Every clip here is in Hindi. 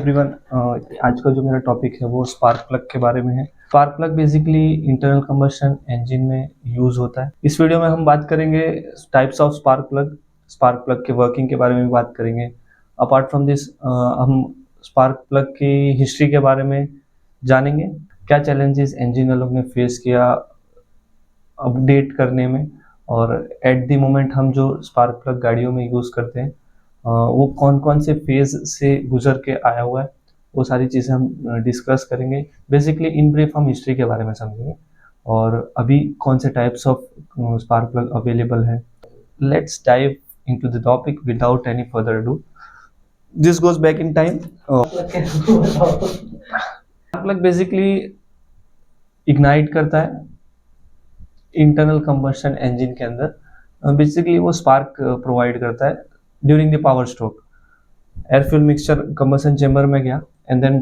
एवरीवन, आज का जो मेरा टॉपिक है वो स्पार्क प्लग के बारे में है। Spark plug basically internal combustion engine में यूज होता है। इस वीडियो में हम बात करेंगे टाइप्स ऑफ स्पार्क प्लग के वर्किंग के बारे में भी बात करेंगे। अपार्ट फ्रॉम दिस हम स्पार्क प्लग की हिस्ट्री के बारे में जानेंगे, क्या चैलेंजेस इंजन वालों ने फेस किया अपडेट करने में, और एट द मोमेंट हम जो स्पार्क प्लग गाड़ियों में यूज़ करते हैं वो कौन कौन से फेज से गुजर के आया हुआ है, वो सारी चीज़ें हम डिस्कस करेंगे। बेसिकली इन ब्रीफ हम हिस्ट्री के बारे में समझेंगे और अभी कौन से types of spark plug available है। Let's dive into the topic without any further do. This goes back in time. Spark plug basically ignite करता है इंटरनल कंबशन इंजन के अंदर। बेसिकली वो स्पार्क प्रोवाइड करता है during the power stroke. Air fuel mixture combustion chamber में गया एंड देन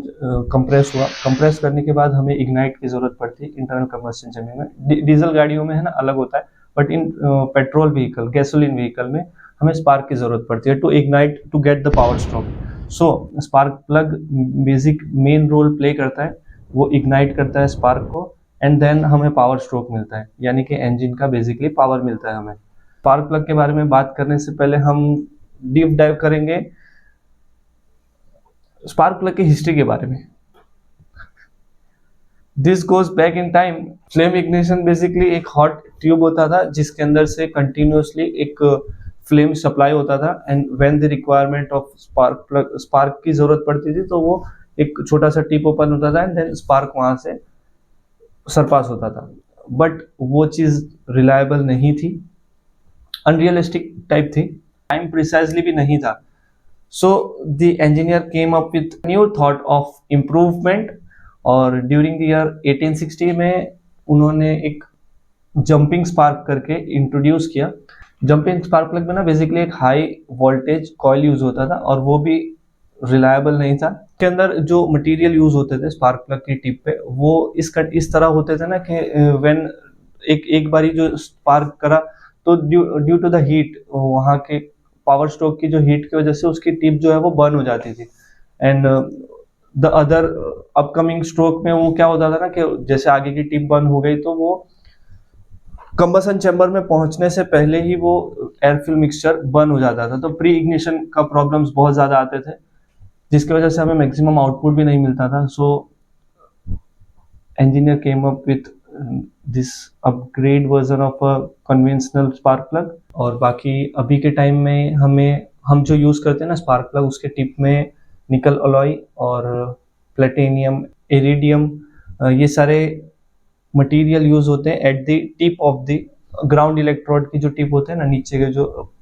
कंप्रेस हुआ। कंप्रेस करने के बाद हमें इग्नाइट की जरूरत पड़ती है इंटरनल कंबशन चेम्बर में। डीजल गाड़ियों में है ना अलग होता है, but in petrol vehicle, gasoline vehicle में हमें स्पार्क की जरूरत पड़ती है to ignite to get the power stroke. So spark plug basic main role play करता है, वो इग्नाइट करता है स्पार्क को एंड देन हमें पावर स्ट्रोक मिलता है, यानी कि इंजन का बेसिकली पावर मिलता है हमें। स्पार्क प्लग के बारे में बात करने से पहले हम डीप डाइव करेंगे स्पार्क प्लग की हिस्ट्री के बारे में। This goes back in time. Flame ignition basically एक हॉट ट्यूब होता था जिसके अंदर से कंटिन्यूसली एक फ्लेम सप्लाई होता था and when the requirement of spark की जरूरत पड़ती थी तो वो एक छोटा सा टिप ओपन होता था एंड देन स्पार्क वहां से सरपास होता था। बट वो चीज रिलायबल नहीं थी, अनरियलिस्टिक टाइप थी, टाइम प्रिसाइजली भी नहीं था। So the engineer came up with new thought of improvement और ड्यूरिंग द ईयर 1860 में उन्होंने एक जंपिंग स्पार्क करके इंट्रोड्यूस किया। जंपिंग स्पार्क प्लग में ना बेसिकली एक हाई वोल्टेज कॉइल यूज होता था और वो भी रिलायबल नहीं था। के अंदर जो मटेरियल यूज होते थे स्पार्क प्लग की टिप पे वो इस तरह होते थे ना कि व्हेन एक बारी जो स्पार्क करा तो ड्यू टू द हीट, वहाँ के पावर स्ट्रोक की जो हीट की वजह से उसकी टिप जो है वो बर्न हो जाती थी and the other upcoming stroke में वो क्या होता था ना कि जैसे आगे की टिप बर्न हो गई तो वो कंबसन चैम्बर में पहुंचने से पहले ही वो एयर फ्यूल मिक्सचर बर्न हो जाता था। तो प्री इग्निशन का प्रॉब्लम्स बहुत ज़्यादा आते थे जिसकी वजह से हमें मैक्सिमम आउटपुट भी नहीं मिलता था। सो engineer came up with this upgrade version of a conventional spark plug। और बाकी अभी के टाइम में हम जो यूज़ करते हैं ना स्पार्क प्लग, उसके टिप में निकल अलॉय और प्लेटिनियम, इरिडियम, ये सारे मटेरियल यूज होते हैं at the tip of the ground electrode की जो टिप होते हैं ना, नीचे के जो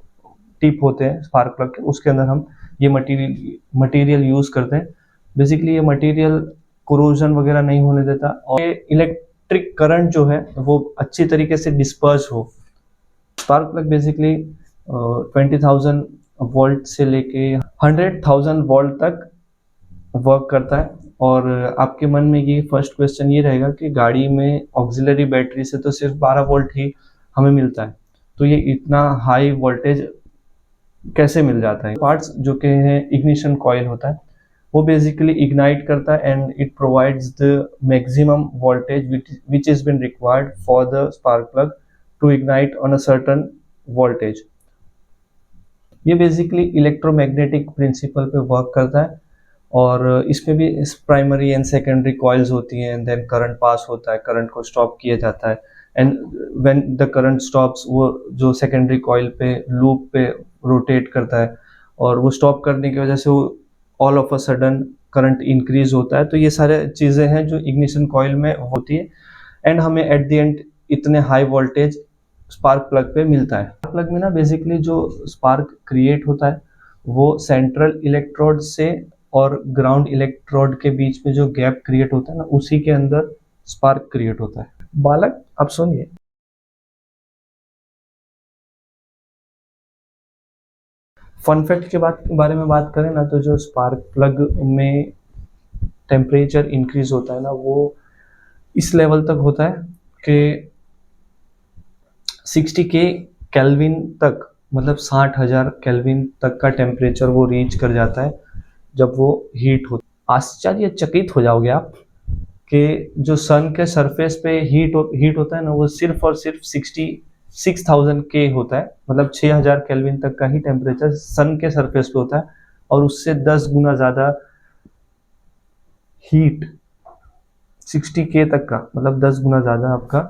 टिप होते हैं स्पार्क प्लग के, उसके अंदर हम ये मटेरियल यूज करते हैं। बेसिकली ये मटेरियल कोरोजन वगैरह नहीं होने देता और ये इलेक्ट्रिक करंट जो है वो अच्छी तरीके से डिस्पर्स हो। स्पार्क प्लग बेसिकली 20,000 वोल्ट से लेके 100,000 वोल्ट तक वर्क करता है। और आपके मन में ये फर्स्ट क्वेश्चन ये रहेगा कि गाड़ी में ऑक्सिलरी बैटरी से तो सिर्फ 12 वोल्ट ही हमें मिलता है, तो ये इतना हाई वोल्टेज कैसे मिल जाता है। पार्ट्स जो कि हैं इग्निशन कॉइल होता है वो बेसिकली इग्नाइट करता है and it provides the maximum voltage which is been required for the spark plug to ignite on a certain voltage. ये बेसिकली इलेक्ट्रोमैग्नेटिक प्रिंसिपल पे वर्क करता है और इसमें भी इस प्राइमरी एंड सेकेंडरी कॉइल्स होती हैं एंड देन करंट पास होता है, करंट को स्टॉप किया जाता है and when the current stops वो जो सेकेंडरी कॉइल पे लूप पे रोटेट करता है और वो स्टॉप करने की वजह से वो all of a sudden current increase होता है। तो ये सारे चीज़ें हैं जो इग्निशन कॉइल में होती है एंड हमें एट द एंड इतने हाई वोल्टेज स्पार्क प्लग पे मिलता है। स्पार्क प्लग में ना बेसिकली जो स्पार्क क्रिएट होता है वो सेंट्रल इलेक्ट्रोड से और ग्राउंड इलेक्ट्रोड के बीच में जो गैप क्रिएट होता है ना, उसी के अंदर स्पार्क क्रिएट होता है। बालक आप सुनिए। फन फैक्ट के बारे में बात करें ना, तो जो स्पार्क प्लग में टेम्परेचर इंक्रीज होता है ना वो इस लेवल तक होता है कि 60K केल्विन तक, मतलब 60,000 केल्विन तक का टेम्परेचर वो रीच कर जाता है जब वो हीट होता है। आश्चर्यचकित हो जाओगे आप कि जो सन के सरफेस पे हीट होता है ना, वो सिर्फ और सिर्फ 66,000 के होता है, मतलब 6000 केल्विन तक का ही टेम्परेचर सन के सरफेस पे होता है, और उससे 10 गुना ज़्यादा हीट 60K तक का, मतलब 10 गुना ज़्यादा आपका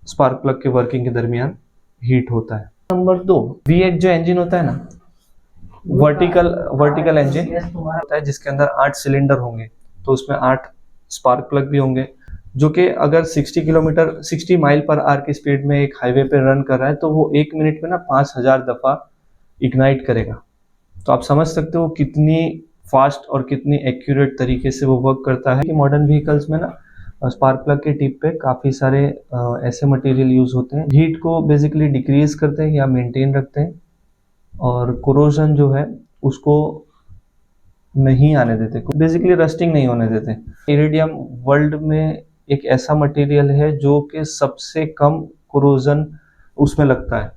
स्पार्क प्लग के वर्किंग के दरमियान हीट होता है। नंबर 2, V8 जो इंजन होता है ना, वर्टिकल इंजन होता है जिसके अंदर 8 सिलेंडर होंगे, तो उसमें 8 स्पार्क प्लग भी होंगे, जो कि अगर 60 माइल पर आवर की स्पीड में एक हाईवे पे रन कर रहा है तो वो 1 मिनट में ना 5000 दफ़ा इग्नाइट करेगा। तो आप समझ सकते हो कितनी फास्ट और कितनी एक्यूरेट तरीके से वो वर्क करता है। कि मॉडर्न व्हीकल्स में ना स्पार्क प्लग के टिप पे काफ़ी सारे ऐसे मटेरियल यूज़ होते हैं, हीट को बेसिकली डिक्रीज करते हैं या मेंटेन रखते हैं, और कोरोजन जो है उसको नहीं आने देते, बेसिकली रस्टिंग नहीं होने देते। इरिडियम वर्ल्ड में एक ऐसा मटेरियल है जो कि सबसे कम कोरोजन उसमें लगता है।